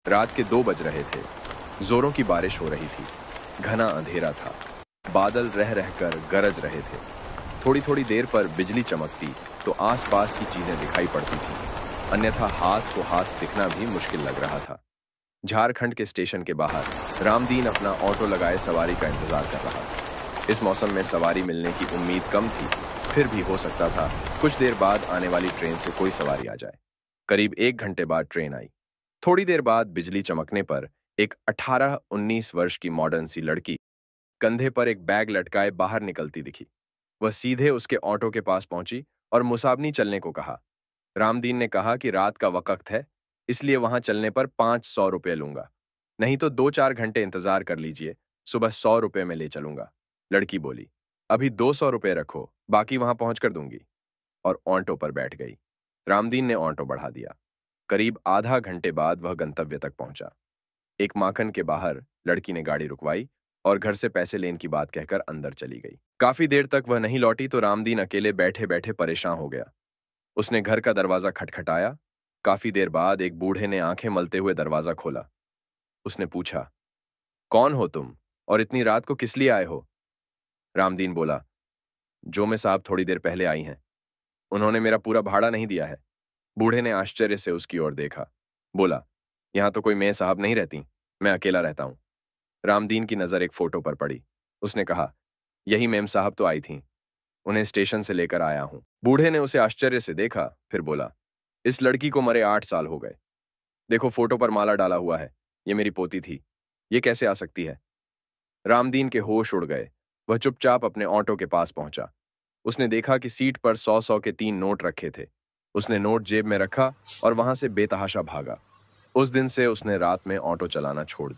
रात के 2 बज रहे थे। जोरों की बारिश हो रही थी। घना अंधेरा था। बादल रह रहकर गरज रहे थे। थोड़ी थोड़ी देर पर बिजली चमकती तो आसपास की चीजें दिखाई पड़ती थीं। अन्यथा हाथ को हाथ दिखना भी मुश्किल लग रहा था। झारखंड के स्टेशन के बाहर रामदीन अपना ऑटो लगाए सवारी का इंतजार कर रहा था। इस मौसम में सवारी मिलने की उम्मीद कम थी, फिर भी हो सकता था कुछ देर बाद आने वाली ट्रेन से कोई सवारी आ जाए। करीब 1 घंटे बाद ट्रेन आई। थोड़ी देर बाद बिजली चमकने पर एक 18-19 वर्ष की मॉडर्न सी लड़की कंधे पर एक बैग लटकाए बाहर निकलती दिखी। वह सीधे उसके ऑटो के पास पहुंची और मुसाबनी चलने को कहा। रामदीन ने कहा कि रात का वक्त है, इसलिए वहां चलने पर 500 रुपये लूंगा, नहीं तो 2-4 घंटे इंतजार कर लीजिए, सुबह 100 रुपये में ले चलूंगा। लड़की बोली, अभी 200 रुपये रखो, बाकी वहां पहुंच कर दूंगी, और ऑटो पर बैठ गई। रामदीन ने ऑटो बढ़ा दिया। करीब आधा घंटे बाद वह गंतव्य तक पहुंचा। एक माखन के बाहर लड़की ने गाड़ी रुकवाई और घर से पैसे लेने की बात कहकर अंदर चली गई। काफी देर तक वह नहीं लौटी तो रामदीन अकेले बैठे बैठे परेशान हो गया। उसने घर का दरवाजा खटखटाया। काफी देर बाद एक बूढ़े ने आंखें मलते हुए दरवाजा खोला। उसने पूछा, कौन हो तुम और इतनी रात को किस लिए आए हो? रामदीन बोला, जो में साहब थोड़ी देर पहले आई हैं, उन्होंने मेरा पूरा भाड़ा नहीं दिया है। बूढ़े ने आश्चर्य से उसकी ओर देखा। बोला, यहां तो कोई मैं साहब नहीं रहती, मैं अकेला रहता हूं। रामदीन की नजर एक फोटो पर पड़ी। उसने कहा, यही मेम साहब तो आई थीं, उन्हें स्टेशन से लेकर आया हूं। बूढ़े ने उसे आश्चर्य से देखा, फिर बोला, इस लड़की को मरे 8 साल हो गए। देखो फोटो पर माला डाला हुआ है, ये मेरी पोती थी, ये कैसे आ सकती है? रामदीन के होश उड़ गए। वह चुपचाप अपने ऑटो के पास पहुंचा। उसने देखा कि सीट पर 100-100 के 3 नोट रखे थे। उसने नोट जेब में रखा और वहां से बेतहाशा भागा। उस दिन से उसने रात में ऑटो चलाना छोड़ दिया।